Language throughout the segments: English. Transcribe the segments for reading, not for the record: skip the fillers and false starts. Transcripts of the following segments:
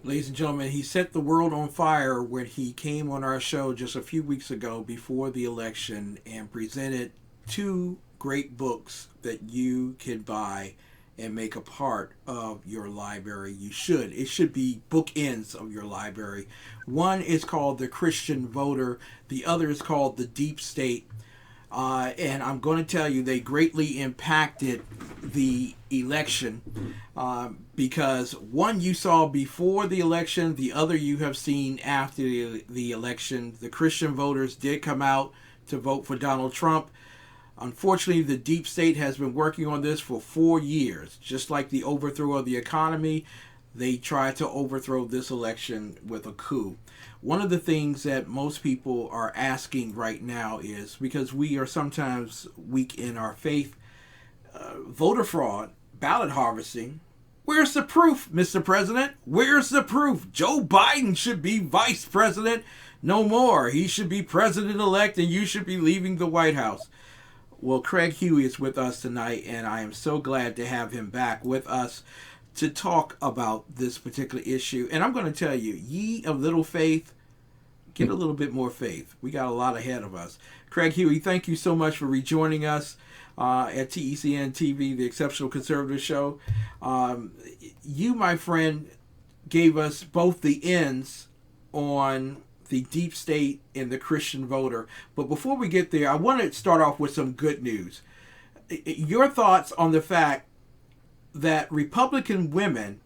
Ladies and gentlemen, he set the world on fire when he came on our show just a few weeks ago before the election and presented two great books that you can buy and make a part of your library. You should. It should be bookends of your library. One is called The Christian Voter, the other is called The Deep State. And I'm going to tell you, they greatly impacted the election because one you saw before the election, the other you have seen after the election. The Christian voters did come out to vote for Donald Trump. Unfortunately, the deep state has been working on this for 4 years. Just like the overthrow of the economy, they tried to overthrow this election with a coup. One of the things that most people are asking right now is because we are sometimes weak in our faith, voter fraud, ballot harvesting. Where's the proof, Mr. President? Where's the proof? Joe Biden should be vice president. No more. He should be president elect and you should be leaving the White House. Well, Craig Huey is with us tonight, and I am so glad to have him back with us to talk about this particular issue. And I'm going to tell you, ye of little faith, get a little bit more faith. We got a lot ahead of us. Craig Huey, thank you so much for rejoining us at TECN TV, the Exceptional Conservative Show. You, my friend, gave us both the ends on the deep state and the Christian voter. But before we get there, I want to start off with some good news. Your thoughts on the fact that Republican women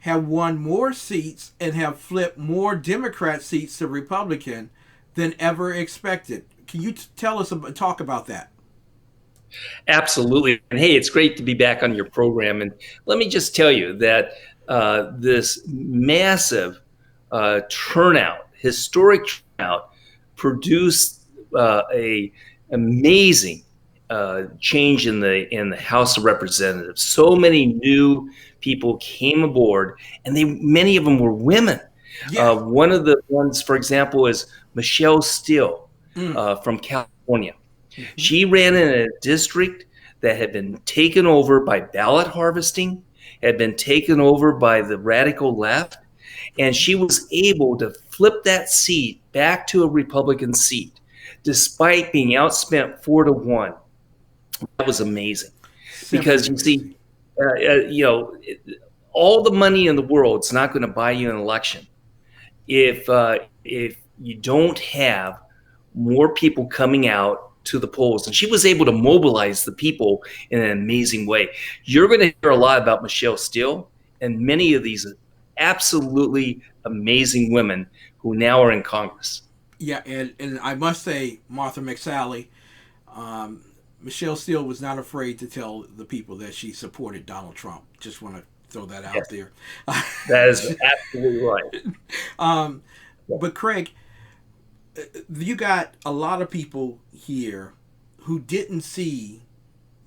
have won more seats and have flipped more Democrat seats to Republican than ever expected. Can you talk about that? Absolutely. And hey, it's great to be back on your program. And let me just tell you that this massive turnout, historic turnout, produced a amazing change in the House of Representatives. So many new people came aboard, and many of them were women. Yeah. One of the ones, for example, is Michelle Steele from California. Mm-hmm. She ran in a district that had been taken over by ballot harvesting, had been taken over by the radical left, and she was able to flip that seat back to a Republican seat, despite being outspent 4-1. That was amazing. Because you see, all the money in the world is not going to buy you an election if you don't have more people coming out to the polls. And she was able to mobilize the people in an amazing way. You're going to hear a lot about Michelle Steele and many of these absolutely amazing women who now are in Congress. Yeah, and I must say, Martha McSally, Michelle Steele was not afraid to tell the people that she supported Donald Trump. Just want to throw that out there. That is absolutely right. But Craig, you got a lot of people here who didn't see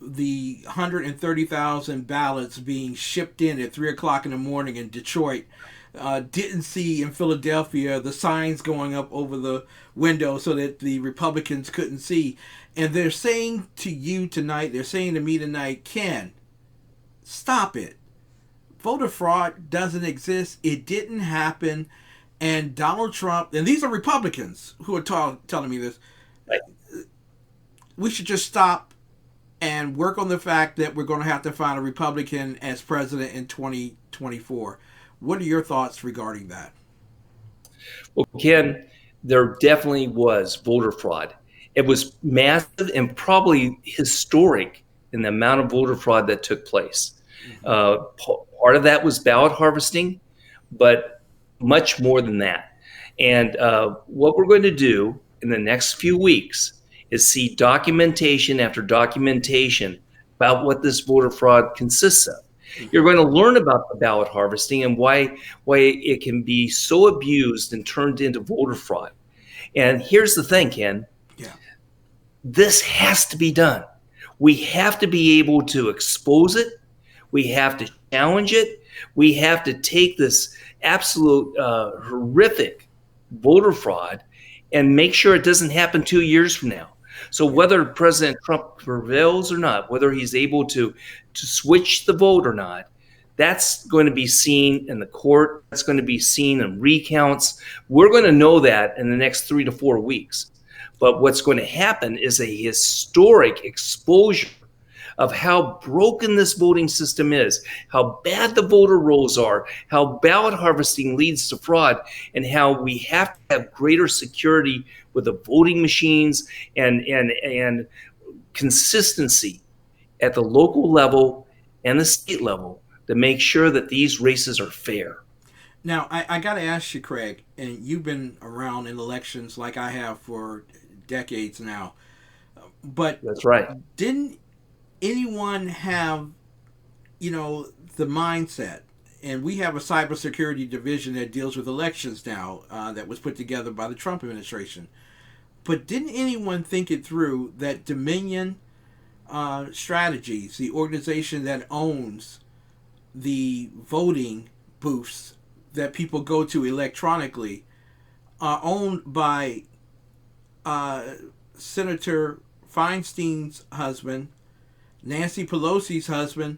the 130,000 ballots being shipped in at 3 o'clock in the morning in Detroit. Didn't see in Philadelphia the signs going up over the window so that the Republicans couldn't see. And they're saying to you tonight, they're saying to me tonight, Ken, stop it. Voter fraud doesn't exist. It didn't happen. And Donald Trump, and these are Republicans who are telling me this, Right. We should just stop and work on the fact that we're going to have to find a Republican as president in 2024. What are your thoughts regarding that? Well, Ken, there definitely was voter fraud. It was massive and probably historic in the amount of voter fraud that took place. Part of that was ballot harvesting, but much more than that. And what we're going to do in the next few weeks is see documentation after documentation about what this voter fraud consists of. You're going to learn about the ballot harvesting and why it can be so abused and turned into voter fraud. And here's the thing, Ken. Yeah. This has to be done. We have to be able to expose it. We have to challenge it. We have to take this absolute horrific voter fraud and make sure it doesn't happen 2 years from now. So whether President Trump prevails or not, whether he's able to switch the vote or not, That's going to be seen in the court. That's going to be seen in recounts. We're going to know that in the next 3 to 4 weeks. But what's going to happen is a historic exposure of how broken this voting system is, how bad the voter rolls are, how ballot harvesting leads to fraud, and how we have to have greater security with the voting machines and consistency at the local level and the state level to make sure that these races are fair. Now, I got to ask you, Craig, and you've been around in elections like I have for decades now, but That's right. didn't anyone have, the mindset? And we have a cybersecurity division that deals with elections now, that was put together by the Trump administration. But didn't anyone think it through that Dominion Strategies, the organization that owns the voting booths that people go to electronically, are owned by Senator Feinstein's husband, Nancy Pelosi's husband,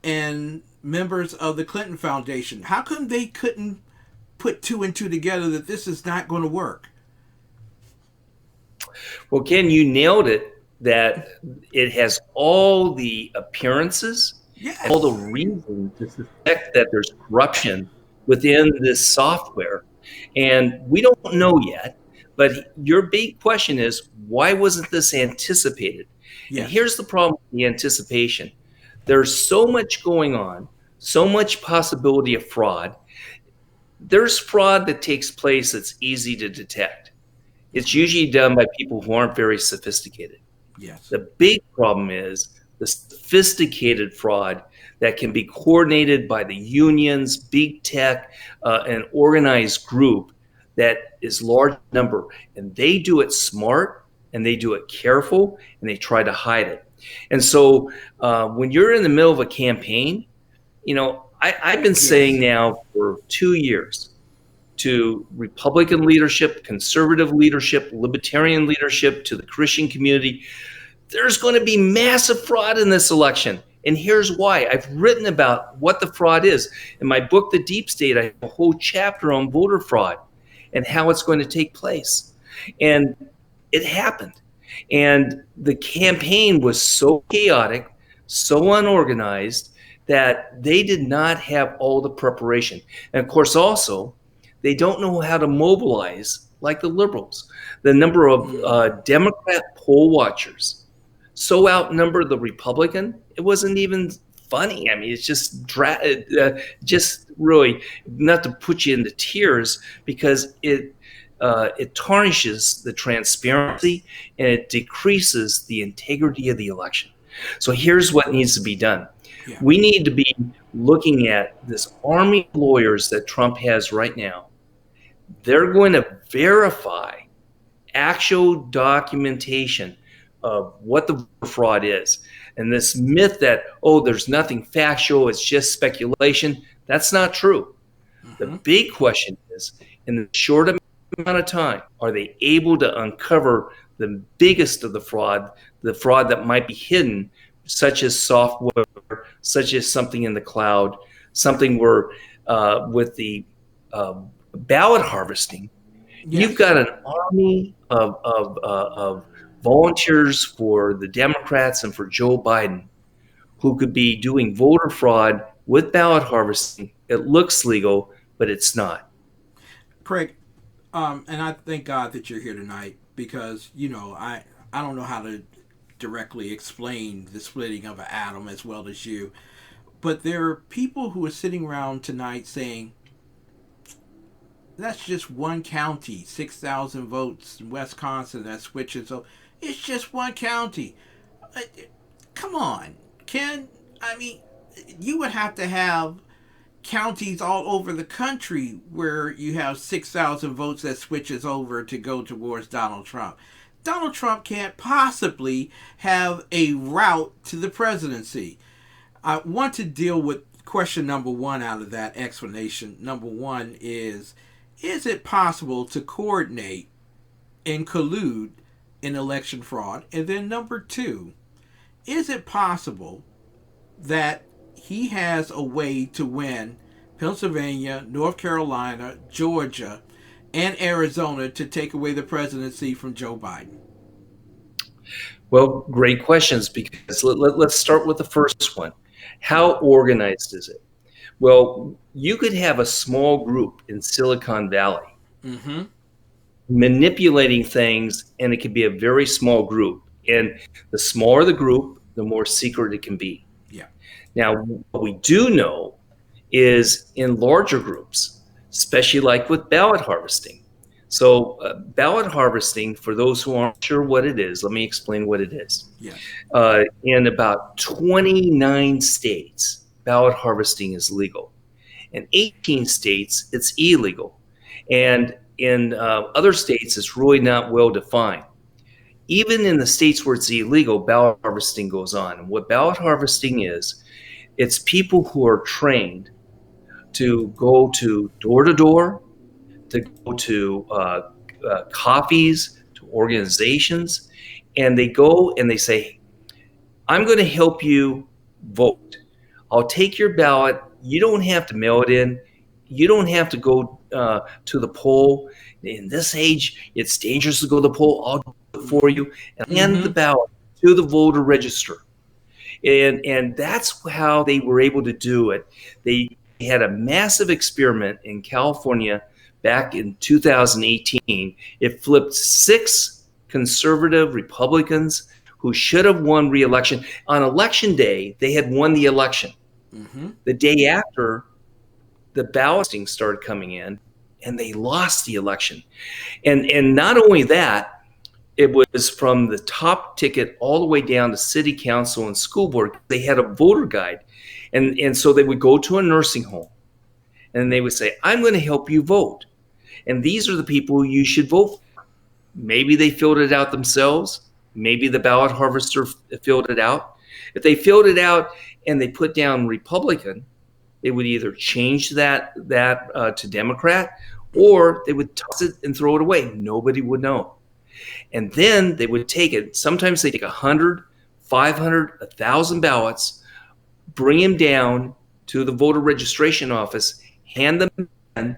and members of the Clinton Foundation? How come they couldn't put two and two together that this is not going to work? Well, Ken, you nailed it, that it has all the appearances, Yes. all the reasons to suspect that there's corruption within this software. And we don't know yet, but your big question is, why wasn't this anticipated? Yes. And here's the problem with the anticipation. There's so much going on, so much possibility of fraud. There's fraud that takes place that's easy to detect. It's usually done by people who aren't very sophisticated. Yes. The big problem is the sophisticated fraud that can be coordinated by the unions, big tech, an organized group that is large number. And they do it smart, and they do it careful, and they try to hide it. And so when you're in the middle of a campaign, I've been saying now for 2 years to Republican leadership, conservative leadership, libertarian leadership, to the Christian community, there's going to be massive fraud in this election. And here's why. I've written about what the fraud is. In my book, The Deep State, I have a whole chapter on voter fraud and how it's going to take place. And it happened. And the campaign was so chaotic, so unorganized, that they did not have all the preparation. And of course, also, they don't know how to mobilize like the liberals. The number of Democrat poll watchers so outnumbered the Republican, it wasn't even funny. I mean, it's just really not to put you into tears, because it tarnishes the transparency and it decreases the integrity of the election. So here's what needs to be done. Yeah. We need to be looking at this army of lawyers that Trump has right now. They're going to verify actual documentation of what the fraud is. And this myth that, there's nothing factual, it's just speculation, that's not true. The big question is, in the short amount of time, are they able to uncover the biggest of the fraud that might be hidden, such as software, such as something in the cloud, something where with the ballot harvesting, you've got an army of volunteers for the Democrats and for Joe Biden who could be doing voter fraud with ballot harvesting. It looks legal, but it's not. Craig, and I thank God that you're here tonight, because I don't know how to directly explain the splitting of an atom as well as you, but there are people who are sitting around tonight saying, that's just one county, 6,000 votes in Wisconsin that switches. So it's just one county. Come on, Ken. I mean, you would have to have counties all over the country where you have 6,000 votes that switches over to go towards Donald Trump. Donald Trump can't possibly have a route to the presidency. I want to deal with question number one out of that explanation. Number one is it possible to coordinate and collude in election fraud? And then number two, is it possible that he has a way to win Pennsylvania, North Carolina, Georgia, and Arizona to take away the presidency from Joe Biden? Well, great questions, because let's start with the first one. How organized is it? Well, you could have a small group in Silicon Valley Mm-hmm. manipulating things, and it could be a very small group. And the smaller the group, the more secret it can be. Yeah. Now, what we do know is in larger groups, especially like with ballot harvesting. So, ballot harvesting, for those who aren't sure what it is, let me explain what it is. Yes. In about 29 states, ballot harvesting is legal. In 18 states, it's illegal. And in other states, it's really not well defined. Even in the states where it's illegal, ballot harvesting goes on. And what ballot harvesting is, it's people who are trained to go to door, to go to coffees, to organizations, and they go and they say, I'm going to help you vote. I'll take your ballot. You don't have to mail it in. You don't have to go to the poll. In this age, it's dangerous to go to the poll. I'll do it for you and hand Mm-hmm. the ballot to the voter register. And that's how they were able to do it. They had a massive experiment in California back in 2018. It flipped 6 conservative Republicans who should have won re-election. On election day, they had won the election. Mm-hmm. The day after, the balloting started coming in, and they lost the election. And not only that, it was from the top ticket all the way down to city council and school board. They had a voter guide. And so they would go to a nursing home and they would say, I'm going to help you vote. And these are the people you should vote for. Maybe they filled it out themselves. Maybe the ballot harvester filled it out. If they filled it out and they put down Republican, they would either change that to Democrat, or they would toss it and throw it away. Nobody would know. And then they would take it. Sometimes they take 100, 500, 1,000 ballots, bring them down to the voter registration office, hand them in,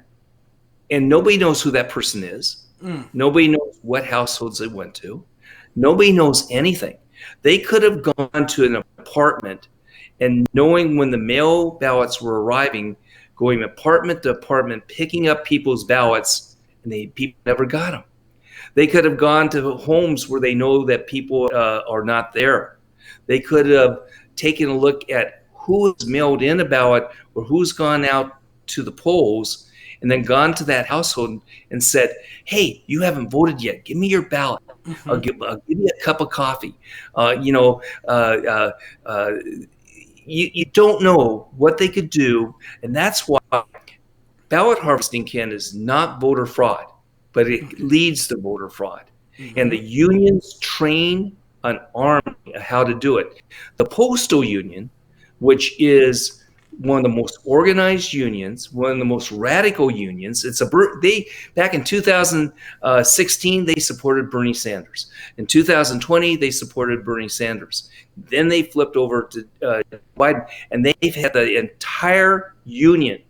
and nobody knows who that person is. Mm. Nobody knows what households they went to. Nobody knows anything. They could have gone to an apartment and knowing when the mail ballots were arriving, going apartment to apartment, picking up people's ballots, and people never got them. They could have gone to homes where they know that people are not there. They could have taken a look at who has mailed in a ballot or who's gone out to the polls, and then gone to that household and said, hey, you haven't voted yet. Give me your ballot. Mm-hmm. I'll give you a cup of coffee. You don't know what they could do. And that's why ballot harvesting, Ken, is not voter fraud, but it leads to voter fraud. Mm-hmm. And the unions train an army how to do it. The postal union, which is one of the most organized unions, one of the most radical unions. They back in 2016 they supported Bernie Sanders. In 2020 they supported Bernie Sanders. Then they flipped over to Biden, and they've had the entire union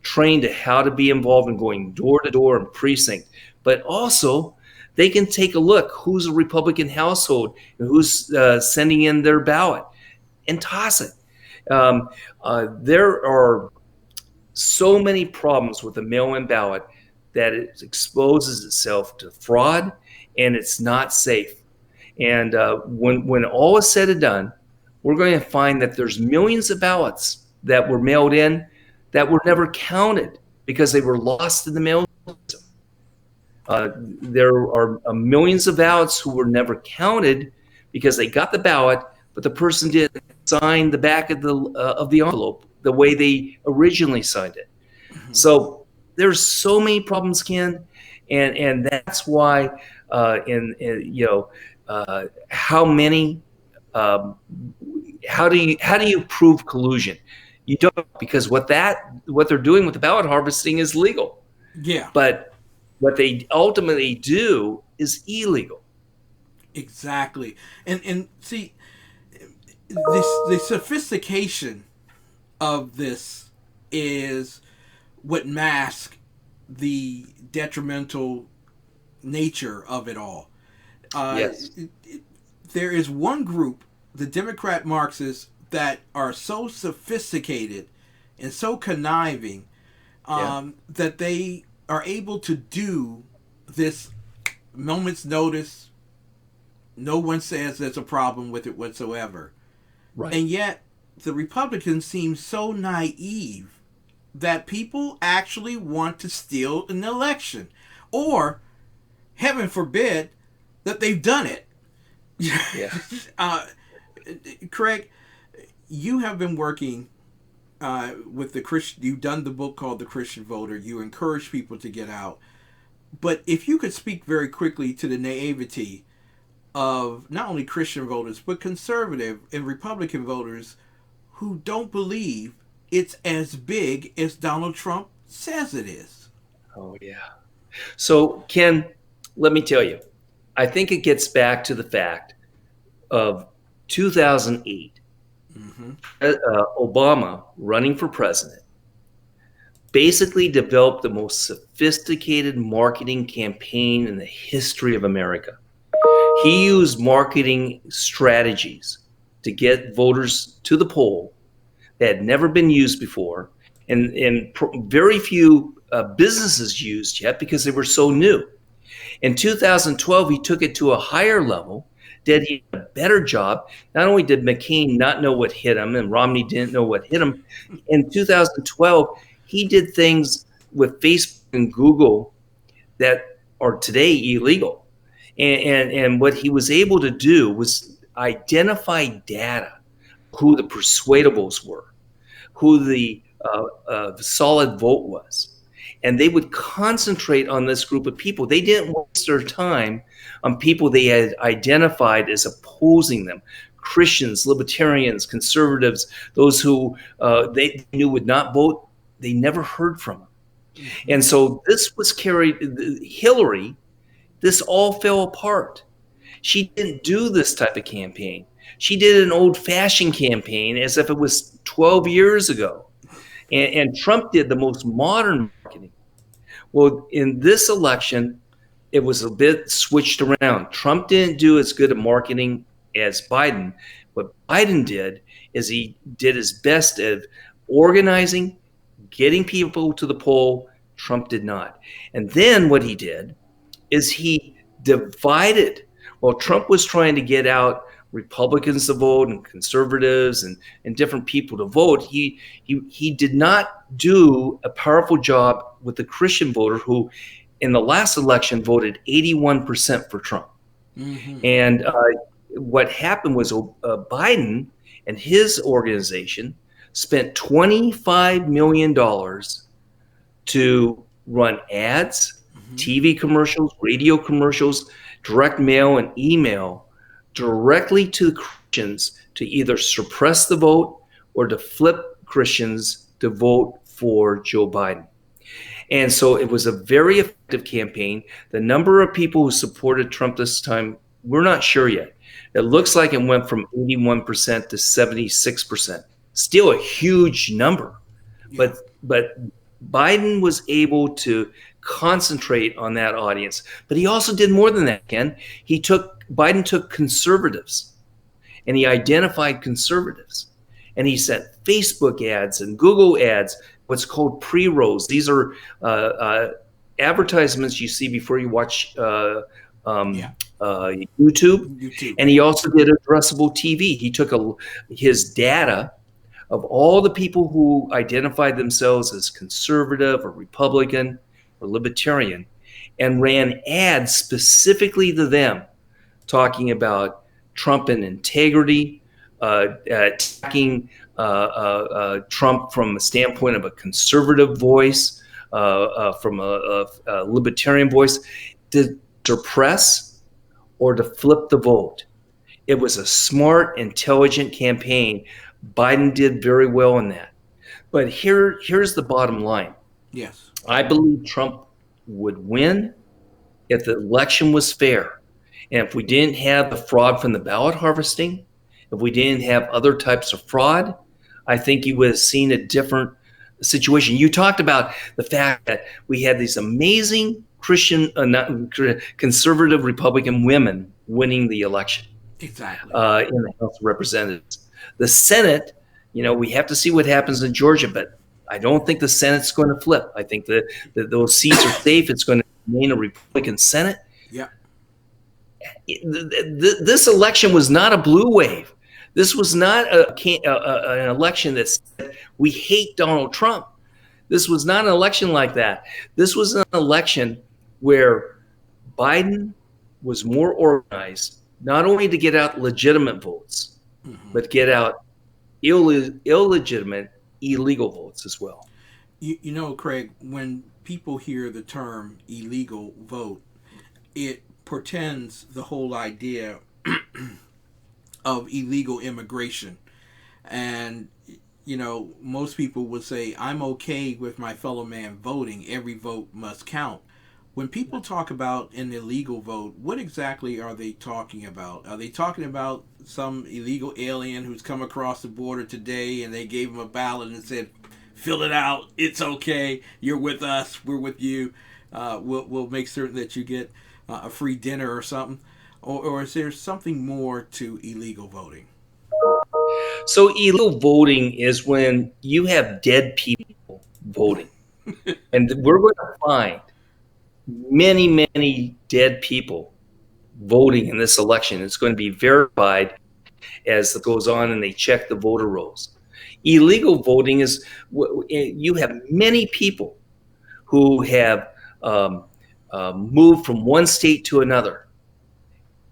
trained to how to be involved in going door to door and precinct. But also they can take a look who's a Republican household and who's sending in their ballot and toss it. There are so many problems with the mail-in ballot that it exposes itself to fraud, and it's not safe. And when all is said and done, we're going to find that there's millions of ballots that were mailed in that were never counted because they were lost in the mail system. There are millions of ballots who were never counted because they got the ballot, but the person didn't sign the back of the envelope the way they originally signed it. Mm-hmm. So there's so many problems, Ken, and that's why how many how do you prove collusion? You don't, because what they're doing with the ballot harvesting is legal. Yeah. But what they ultimately do is illegal. Exactly. And see, the sophistication of this is what masks the detrimental nature of it all. Uh, Yes. there is one group, the Democrat Marxists, that are so sophisticated and so conniving Yeah. that they are able to do this moment's notice. No one says there's a problem with it whatsoever. Right. And yet, the Republicans seem so naive that people actually want to steal an election. Or, heaven forbid, that they've done it. Yeah. uh, Craig, you have been working with the Christian. You've done the book called The Christian Voter. You encourage people to get out. But if you could speak very quickly to the naivety of not only Christian voters, but conservative and Republican voters who don't believe it's as big as Donald Trump says it is. Oh, yeah. So, Ken, let me tell you, I think it gets back to the fact of 2008, Mm-hmm. Obama running for president basically developed the most sophisticated marketing campaign in the history of America. He used marketing strategies to get voters to the poll that had never been used before, and very few businesses used yet because they were so new. In 2012, he took it to a higher level, did a better job. Not only did McCain not know what hit him and Romney didn't know what hit him, in 2012, he did things with Facebook and Google that are today illegal. And what he was able to do was identify data, who the persuadables were, who the solid vote was. And they would concentrate on this group of people. They didn't waste their time on people they had identified as opposing them. Christians, libertarians, conservatives, those who they knew would not vote, they never heard from them. Mm-hmm. And so this was carried, Hillary, this all fell apart. She didn't do this type of campaign. She did an old-fashioned campaign as if it was 12 years ago. And Trump did the most modern marketing. Well, in this election, it was a bit switched around. Trump didn't do as good at marketing as Biden. What Biden did is he did his best at organizing, getting people to the poll. Trump did not. And then what he did is he divided. Well, Trump was trying to get out Republicans to vote and conservatives and different people to vote. He did not do a powerful job with the Christian voter who in the last election voted 81% for Trump. Mm-hmm. And what happened was Biden and his organization spent $25 million to run ads, Mm-hmm. TV commercials, radio commercials, direct mail, and email directly to the Christians to either suppress the vote or to flip Christians to vote for Joe Biden. And so it was a very effective campaign. The number of people who supported Trump this time, we're not sure yet. It looks like it went from 81% to 76%. Still a huge number. Yeah. But Biden was able to concentrate on that audience. But he also did more than that, Ken. Biden took conservatives and he identified conservatives. And he sent Facebook ads and Google ads, what's called pre-rolls. These are advertisements you see before you watch YouTube. And he also did addressable TV. He took his data of all the people who identified themselves as conservative or Republican or libertarian and ran ads specifically to them, talking about Trump and integrity, attacking Trump from a standpoint of a conservative voice, from a libertarian voice, to suppress or to flip the vote. It was a smart, intelligent campaign. Biden did very well in that. But here's the bottom line. Yes. I believe Trump would win if the election was fair. And if we didn't have the fraud from the ballot harvesting, if we didn't have other types of fraud, I think you would have seen a different situation. You talked about the fact that we had these amazing Christian, conservative Republican women winning the election Exactly. in the House of Representatives. The Senate, we have to see what happens in Georgia, but I don't think the Senate's going to flip. I think that those seats are safe. It's going to remain a Republican Senate. Yeah. This election was not a blue wave. This was not an election that said we hate Donald Trump. This was not an election like that. This was an election where Biden was more organized, not only to get out legitimate votes, but get out illegitimate, illegal votes as well. Craig, when people hear the term illegal vote, it portends the whole idea of illegal immigration. And, most people would say, I'm okay with my fellow man voting. Every vote must count. When people talk about an illegal vote, what exactly are they talking about? Are they talking about some illegal alien who's come across the border today and they gave him a ballot and said, fill it out, it's okay, you're with us, we're with you, we'll make certain that you get a free dinner or something? Or is there something more to illegal voting? So illegal voting is when you have dead people voting. And we're going to find many, many dead people voting in this election. It's going to be verified as it goes on and they check the voter rolls. Illegal voting is you have many people who have moved from one state to another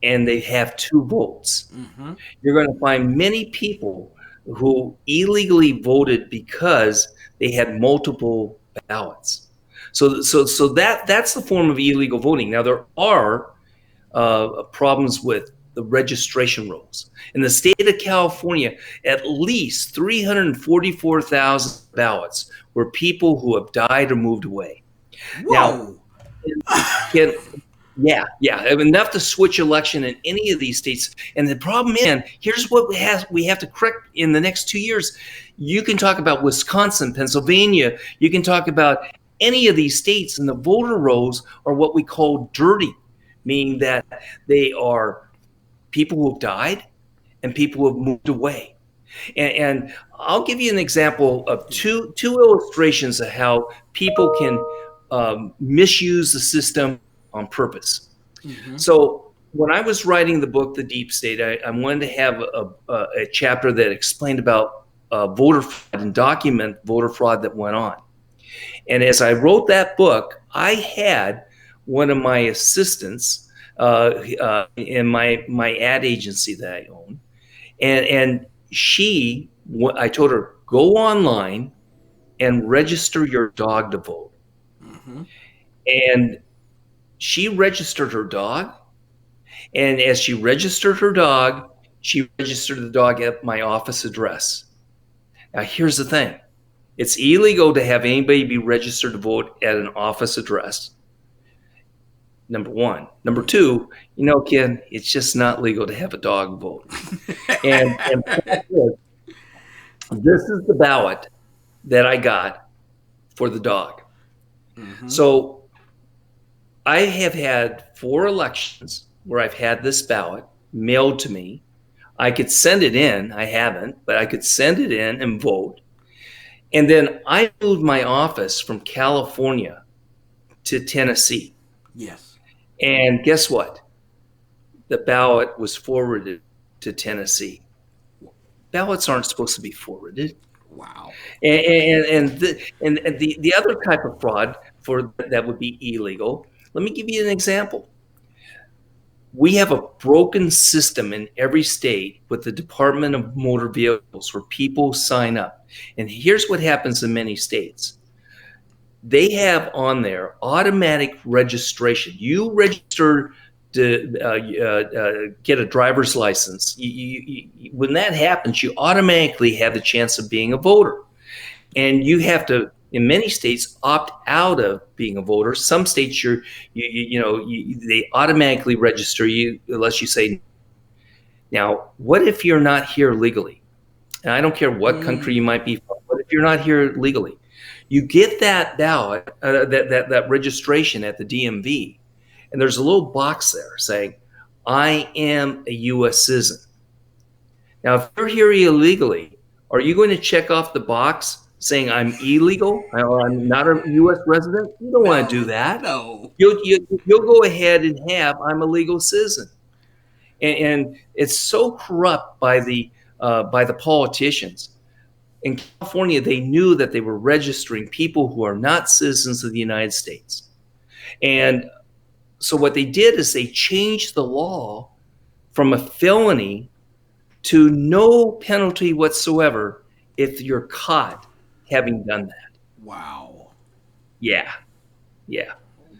and they have two votes. Mm-hmm. You're going to find many people who illegally voted because they had multiple ballots. So that's the form of illegal voting. Now, there are problems with the registration rolls. In the state of California, at least 344,000 ballots were people who have died or moved away. Whoa! Now, yeah, enough to switch election in any of these states. And the problem is, here's what we have to correct in the next 2 years. You can talk about Wisconsin, Pennsylvania. You can talk about any of these states, and the voter rolls are what we call dirty, meaning that they are people who have died and people who have moved away. And I'll give you an example of two illustrations of how people can misuse the system on purpose. Mm-hmm. So when I was writing the book, The Deep State, I wanted to have a chapter that explained about voter fraud and document voter fraud that went on. And as I wrote that book, I had one of my assistants in my ad agency that I own. And I told her, go online and register your dog to vote. Mm-hmm. And she registered her dog. And as she registered her dog, she registered the dog at my office address. Now, here's the thing. It's illegal to have anybody be registered to vote at an office address. Number one. Number two, Ken, it's just not legal to have a dog vote. and this is the ballot that I got for the dog. Mm-hmm. So I have had 4 elections where I've had this ballot mailed to me. I could send it in. I haven't, but I could send it in and vote. And then I moved my office from California to Tennessee. Yes. And guess what? The ballot was forwarded to Tennessee. Ballots aren't supposed to be forwarded. Wow. And the other type of fraud that would be illegal. Let me give you an example. We have a broken system in every state with the Department of Motor Vehicles where people sign up. And here's what happens in many states. They have on there automatic registration. You register to get a driver's license. When that happens, you automatically have the chance of being a voter. And you have to, in many states, opt out of being a voter. Some states, they automatically register you unless you say. Now, what if you're not here legally? And I don't care what country you Mm. might be from, but if you're not here legally, you get that ballot, that registration at the DMV, and there's a little box there saying, "I am a U.S. citizen." Now, if you're here illegally, are you going to check off the box saying I'm illegal or I'm not a U.S. resident? You don't want to do No, that. no. You'll go ahead and have I'm a legal citizen, and it's so corrupt by the politicians. In California, they knew that they were registering people who are not citizens of the United States. And so what they did is they changed the law from a felony to no penalty whatsoever if you're caught having done that. Wow. Yeah, yeah.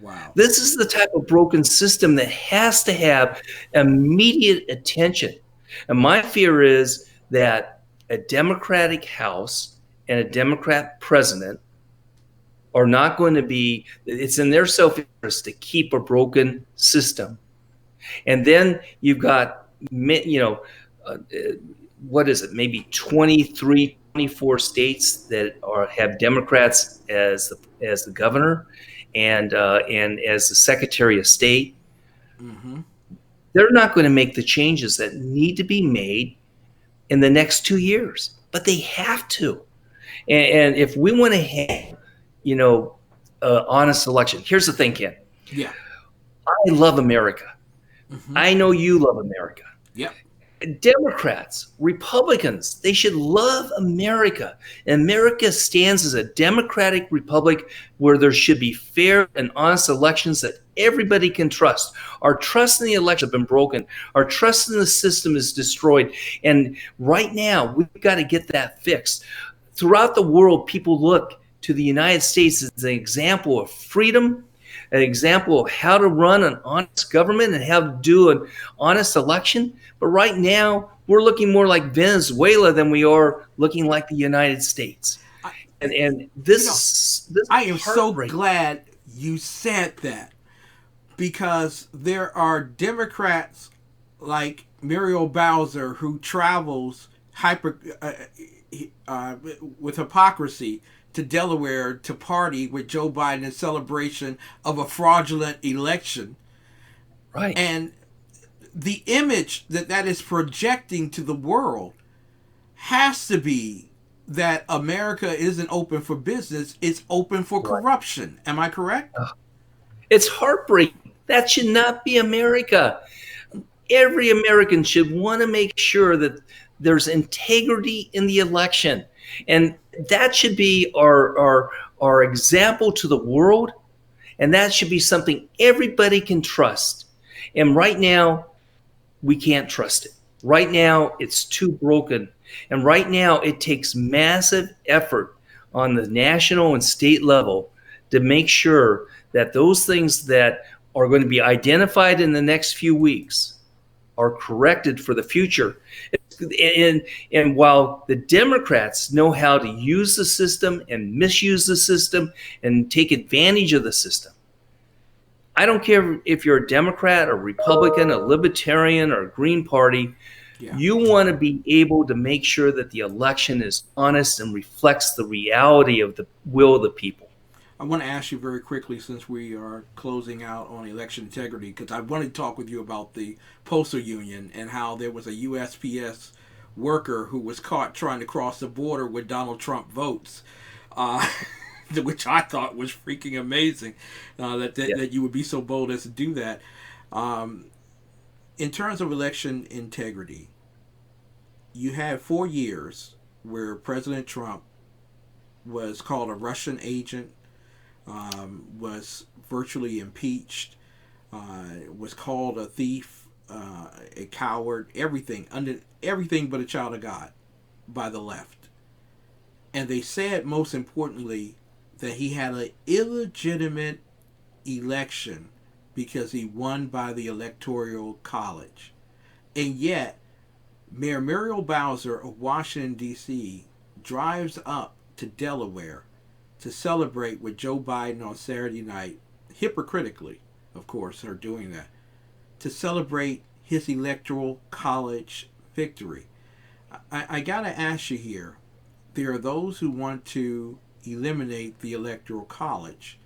Wow. This is the type of broken system that has to have immediate attention. And my fear is that a Democratic House and a Democrat president are not going to be, it's in their self interest to keep a broken system. And then you've got, uh, what is it, maybe 23, 24 states that have Democrats as the governor and as the Secretary of State. Mm-hmm. They're not going to make the changes that need to be made in the next 2 years, but they have to. And if we want to have, you know, honest election, here's the thing, Ken. Yeah. I love America. Mm-hmm. I know you love America. Yep. Democrats, Republicans, they should love America. America stands as a democratic republic where there should be fair and honest elections that everybody can trust. Our trust in the election has been broken. Our trust in the system is destroyed. And right now, we've got to get that fixed. Throughout the world, people look to the United States as an example of freedom, an example of how to run an honest government and how to do an honest election. But right now, we're looking more like Venezuela than we are looking like the United States. I, And you know, this I is am so heartbreaking. glad you said that because there are Democrats like Muriel Bowser who travels with hypocrisy to Delaware to party with Joe Biden in celebration of a fraudulent election. Right. And the image that that is projecting to the world has to be that America isn't open for business, it's open for Right. corruption. Am I correct? It's heartbreaking. That should not be America. Every American should want to make sure that there's integrity in the election. And that should be our example to the world. And that should be something everybody can trust. And right now, we can't trust it. Right now, it's too broken. And right now, it takes massive effort on the national and state level to make sure that those things that are going to be identified in the next few weeks are corrected for the future. And while the Democrats know how to use the system and misuse the system and take advantage of the system, I don't care if you're a Democrat or Republican, a Libertarian or a Green Party, Yeah. you want to be able to make sure that the election is honest and reflects the reality of the will of the people. I want to ask you very quickly, since we are closing out on election integrity, because I want to talk with you about the postal union and how there was a USPS worker who was caught trying to cross the border with Donald Trump votes, uh, which I thought was freaking amazing Yeah. that you would be so bold as to do that. Um, in terms of election integrity, you had 4 years where President Trump was called a Russian agent, was virtually impeached, was called a thief, a coward, everything but a child of God by the left. And they said, most importantly, that he had an illegitimate election because he won by the Electoral College. And yet, Mayor Muriel Bowser of Washington, D.C., drives up to Delaware to celebrate with Joe Biden on Saturday night, hypocritically, of course, are doing that, to celebrate his electoral college victory. I got to ask you here. There are those who want to eliminate the Electoral College.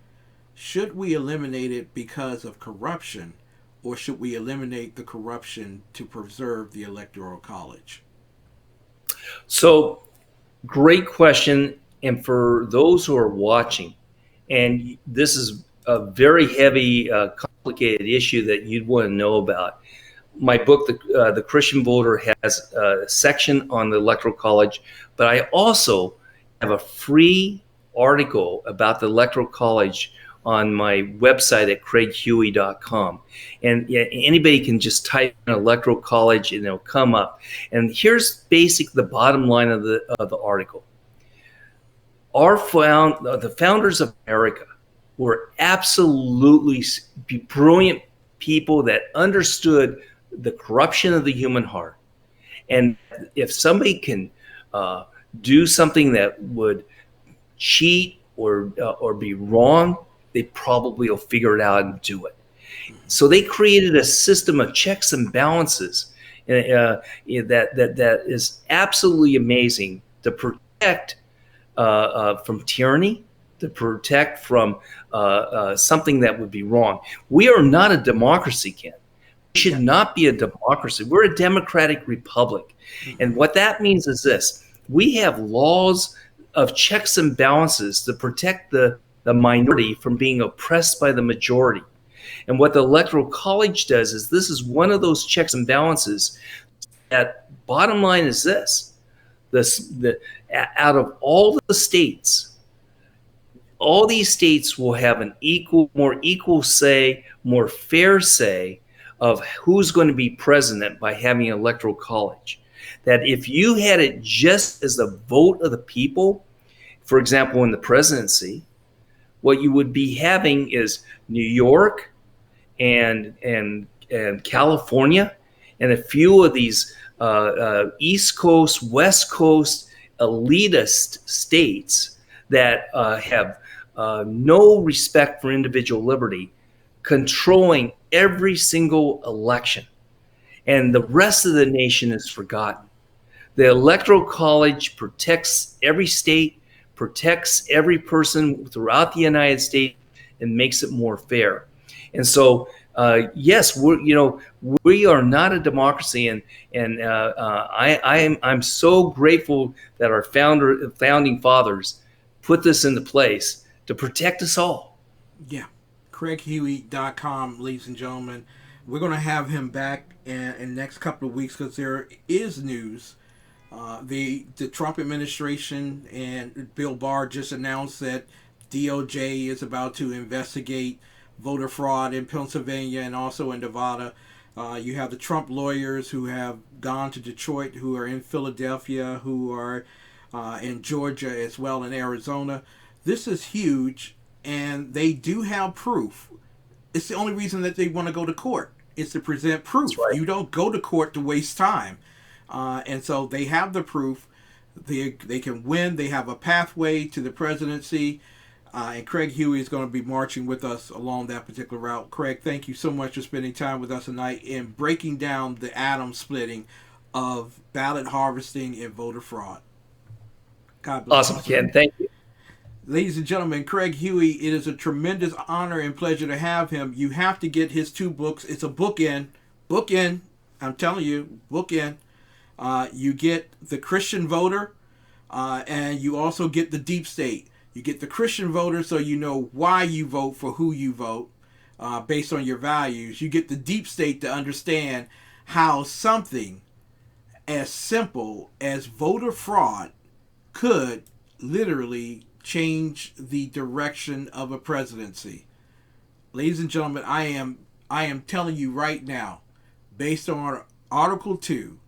Should we eliminate it because of corruption, or should we eliminate the corruption to preserve the Electoral College? So, great question. And for those who are watching, and this is a very heavy, complicated issue that you'd want to know about. My book, the Christian Voter, has a section on the Electoral College, but I also have a free article about the Electoral College on my website at craighuey.com. And yeah, anybody can just type in Electoral College and it'll come up. And here's the bottom line of the article. The founders of America were absolutely brilliant people that understood the corruption of the human heart. And if somebody can do something that would cheat or be wrong, they probably will figure it out and do it. So they created a system of checks and balances that is absolutely amazing to protect from tyranny, to protect from something that would be wrong. We are not a democracy, Ken. We should not be a democracy. We're a democratic republic. And what that means is this. We have laws of checks and balances to protect the minority from being oppressed by the majority. And what the Electoral College does is this is one of those checks and balances. That bottom line is this. Out of all the states, all these states will have an more equal say, more fair say of who's going to be president by having an Electoral College. That if you had it just as the vote of the people, for example, in the presidency, what you would be having is New York and California and a few of these East Coast, West Coast elitist states that have no respect for individual liberty, controlling every single election. And the rest of the nation is forgotten. The Electoral College protects every state, protects every person throughout the United States, and makes it more fair. And so, yes, we are not a democracy, and I'm so grateful that our founding fathers put this into place to protect us all. Yeah. CraigHuey.com, ladies and gentlemen. We're going to have him back in the next couple of weeks because there is news. The Trump administration and Bill Barr just announced that DOJ is about to investigate voter fraud in Pennsylvania and also in Nevada. You have the Trump lawyers who have gone to Detroit, who are in Philadelphia, who are in Georgia as well, in Arizona. This is huge, and they do have proof. It's the only reason that they want to go to court is to present proof. That's right. You don't go to court to waste time. And so they have the proof. They can win. They have a pathway to the presidency. And Craig Huey is going to be marching with us along that particular route. Craig, thank you so much for spending time with us tonight and breaking down the atom splitting of ballot harvesting and voter fraud. God bless Awesome, you. Ken. Thank you. Ladies and gentlemen, Craig Huey, it is a tremendous honor and pleasure to have him. You have to get his 2 books. It's a bookend. Bookend. I'm telling you, bookend. You get the Christian Voter, and you also get the Deep State. You get the Christian Voter so you know why you vote for who you vote based on your values. You get the Deep State to understand how something as simple as voter fraud could literally change the direction of a presidency. Ladies and gentlemen, I am telling you right now, based on Article 2,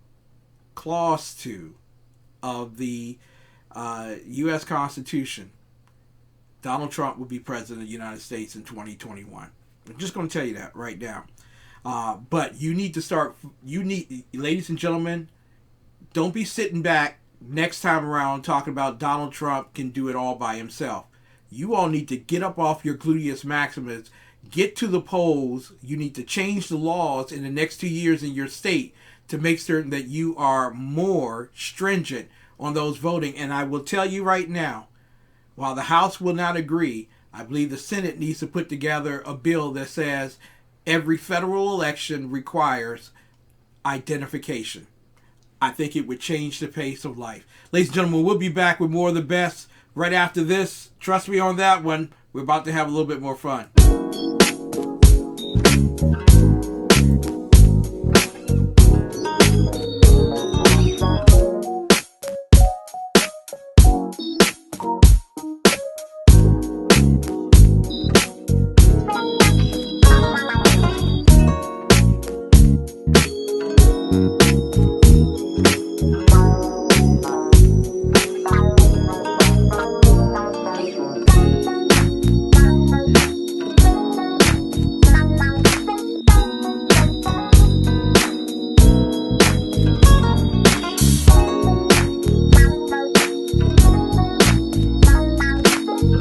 Clause 2 of the U.S. Constitution, Donald Trump will be president of the United States in 2021. I'm just going to tell you that right now. But you need to start, ladies and gentlemen, don't be sitting back next time around talking about Donald Trump can do it all by himself. You all need to get up off your gluteus maximus, get to the polls. You need to change the laws in the next 2 years in your state to make certain that you are more stringent on those voting. And I will tell you right now, while the House will not agree, I believe the Senate needs to put together a bill that says every federal election requires identification. I think it would change the pace of life. Ladies and gentlemen, we'll be back with more of the best right after this. Trust me on that one. We're about to have a little bit more fun.